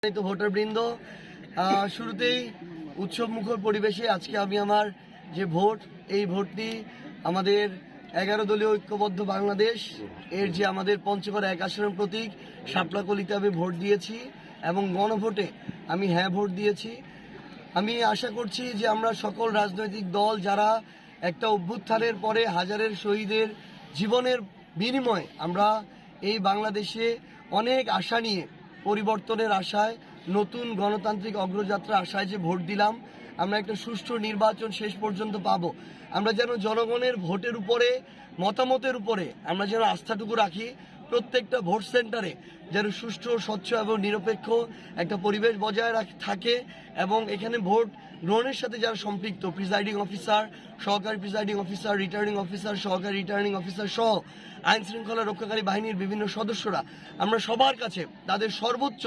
ভোটারবৃন্দ, শুরুতেই উৎসব মুখর পরিবেশে আজকে আমি আমার যে ভোট, এই ভোটটি আমাদের 11 দলীয় ঐক্যবদ্ধ বাংলাদেশ এর যে আমাদের পঞ্চগড় 1 আসনের প্রতীক শাপলাকলিতে আমি ভোট দিয়েছি এবং গণভোটে আমি হ্যাঁ ভোট দিয়েছি। আমি আশা করছি যে আমরা সকল রাজনৈতিক দল যারা একটা অভ্যুত্থানের পরে হাজারের শহীদের জীবনের বিনিময়ে আমরা এই বাংলাদেশে অনেক আশা নিয়ে, পরিবর্তনের আশায়, নতুন গণতান্ত্রিক অগ্রযাত্রা আশায় যে ভোট দিলাম, আমরা একটা সুষ্ঠু নির্বাচন শেষ পর্যন্ত পাবো। আমরা যেন জনগণের ভোটের উপরে, মতামতের উপরে আমরা যেন আস্থাটুকু রাখি। প্রত্যেকটা ভোট সেন্টারে যেন সুষ্ঠু, স্বচ্ছ এবং নিরপেক্ষ একটা পরিবেশ বজায় থাকে এবং এখানে ভোট গ্রহণের সাথে যারা সম্পৃক্ত, প্রিজাইডিং অফিসার, সহকারী প্রিজাইডিং অফিসার, রিটার্নিং অফিসার, সহকারী রিটার্নিং অফিসার সহ আইন শৃঙ্খলা রক্ষাকারী বাহিনীর বিভিন্ন সদস্যরা, আমরা সবার কাছে তাদের সর্বোচ্চ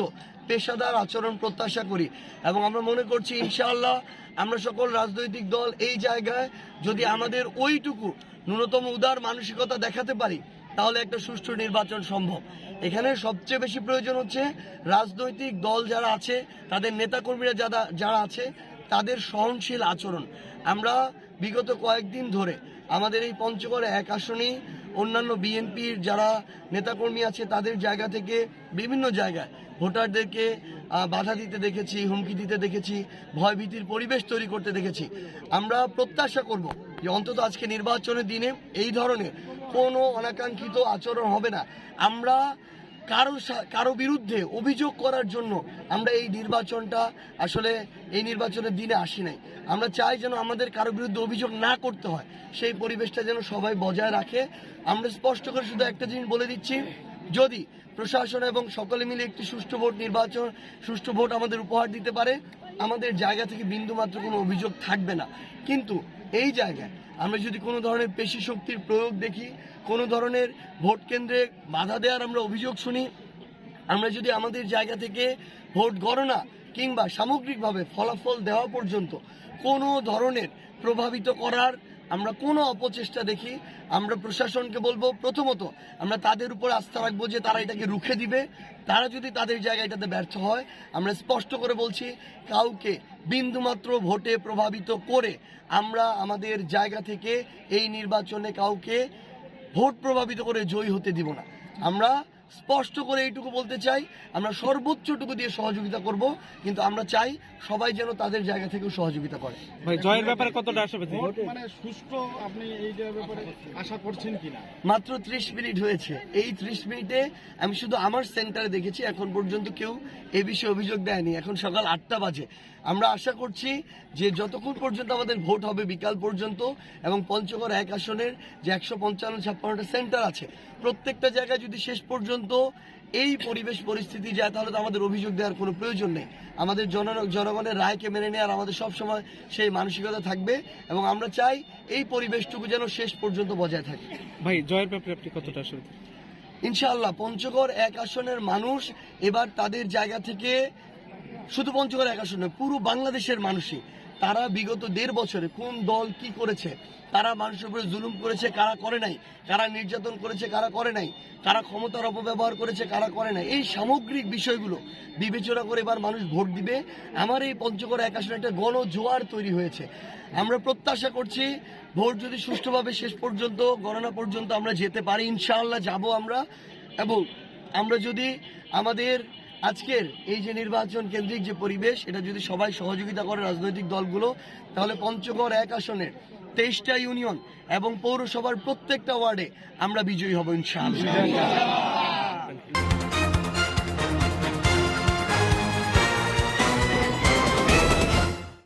পেশাদার আচরণ প্রত্যাশা করি এবং আমরা মনে করছি ইনশাআল্লাহ আমরা সকল রাজনৈতিক দল এই জায়গায় যদি আমাদের ওইটুকু ন্যূনতম উদার মানসিকতা দেখাতে পারি, তাহলে একটা সুষ্ঠু নির্বাচন সম্ভব। এখানে সবচেয়ে বেশি প্রয়োজন হচ্ছে রাজনৈতিক দল যারা আছে, তাদের নেতাকর্মীরা যারা আছে, তাদের সহনশীল আচরণ। আমরা বিগত কয়েকদিন ধরে আমাদের এই পঞ্চগড় 1 আসনেই অন্যান্য বিএনপির যারা নেতাকর্মী আছে তাদের জায়গা থেকে বিভিন্ন জায়গায় ভোটারদেরকে বাধা দিতে দেখেছি, হুমকি দিতে দেখেছি, ভয়ভীতির পরিবেশ তৈরি করতে দেখেছি। আমরা প্রত্যাশা করব যে অন্তত আজকে নির্বাচনের দিনে এই ধরনের কোনো অনাকাঙ্ক্ষিত আচরণ হবে না। আমরা কারো বিরুদ্ধে অভিযোগ করার জন্য আমরা এই নির্বাচনটা আসলে এই নির্বাচনের দিনে আসি নাই। আমরা চাই যেন আমাদের কারো বিরুদ্ধে অভিযোগ না করতে হয়, সেই পরিবেশটা যেন সবাই বজায় রাখে। আমরা স্পষ্ট করে শুধু একটা জিনিস বলে দিচ্ছি, যদি প্রশাসন এবং সকলে মিলে একটি সুষ্ঠু ভোট আমাদের উপহার দিতে পারে, আমাদের জায়গা থেকে বিন্দুমাত্র কোনো অভিযোগ থাকবে না। কিন্তু এই জায়গায় আমরা যদি কোনো ধরনের পেশি শক্তির প্রয়োগ দেখি, কোনো ধরনের ভোট কেন্দ্রে বাধা দেওয়ার আমরা অভিযোগ শুনি, আমরা যদি আমাদের জায়গা থেকে ভোট গণনা কিংবা সামগ্রিকভাবে ফলাফল দেওয়া পর্যন্ত কোনো ধরনের প্রভাবিত করার আমরা কোনো অপচেষ্টা দেখি, আমরা প্রশাসনকে বলবো প্রথমত আমরা তাদের উপর আস্থা রাখবো যে তারা এটাকে রুখে দিবে। তারা যদি তাদের জায়গায় এটাতে ব্যর্থ হয়, আমরা স্পষ্ট করে বলছি কাউকে বিন্দুমাত্র ভোটে প্রভাবিত করে আমরা আমাদের জায়গা থেকে এই নির্বাচনে কাউকে ভোট প্রভাবিত করে জয়ী হতে দিব না। আমরা স্পষ্ট করে এইটুকু বলতে চাই, আমরা সর্বোচ্চটুকু দিয়ে সহযোগিতা করব, কিন্তু আমরা চাই সবাই যেন তাদের জায়গা থেকেও সহযোগিতা করে। ভাই, জয়ের ব্যাপারে কতটা আশাবাদী? মানে সুষ্ঠু আপনি এই ব্যাপারে আশা করছেন কিনা? মাত্র 30 মিনিট হয়েছে। এই 30 মিনিটে আমি শুধু আমার সেন্টারে দেখেছি, এখন পর্যন্ত কেউ এ বিষয়ে অভিযোগ দেয়নি। এখন সকাল 8টা বাজে। আমরা আশা করছি যে যতক্ষণ পর্যন্ত আমাদের ভোট হবে বিকাল পর্যন্ত, এবং পঞ্চগড় 1 আসনের যে 155-56টা সেন্টার আছে, প্রত্যেকটা জায়গায় যদি শেষ পর্যন্ত এই পরিবেশ পরিস্থিতি যায়, তাহলে তো আমাদের অভিযোগ দেওয়ার কোনো প্রয়োজন নেই। আমাদের জনগণের রায়কে মেনে নেওয়ার আমাদের সবসময় সেই মানসিকতা থাকবে এবং আমরা চাই এই পরিবেশটুকু যেন শেষ পর্যন্ত বজায় থাকে। ভাই, জয়ের ব্যাপারে আপনি কতটা আশাবাদী? ইনশাআল্লাহ পঞ্চগড় 1 আসনের মানুষ এবার তাদের জায়গা থেকে, শুধু পঞ্চগড় 1 আসনে পুরো বাংলাদেশের মানুষই, তারা বিগত 1.5 বছরে কোন দল কি করেছে, তারা মানুষের উপরে জুলুম করেছে, কারা করে নাই, কারা নির্যাতন করেছে, কারা করে নাই, কারা ক্ষমতার অপব্যবহার করেছে, কারা করে নাই, এই সামগ্রিক বিষয়গুলো বিবেচনা করে এবার মানুষ ভোট দিবে। আমার এই পঞ্চগড় 1 আসনে একটা গণজোয়ার তৈরি হয়েছে। আমরা প্রত্যাশা করছি ভোট যদি সুষ্ঠুভাবে শেষ পর্যন্ত, গণনা পর্যন্ত আমরা যেতে পারি, ইনশাআল্লাহ যাব আমরা। এবং আমরা যদি আমাদের আজকের এই যে নির্বাচন কেন্দ্রিক যে পরিবেশ, এটা যদি সবাই সহযোগিতা করে রাজনৈতিক দলগুলো, তাহলে পঞ্চগড় 1 আসনের 23টা ইউনিয়ন এবং পৌরসভার প্রত্যেকটা ওয়ার্ডে আমরা বিজয়ী হব ইনশাআল্লাহ।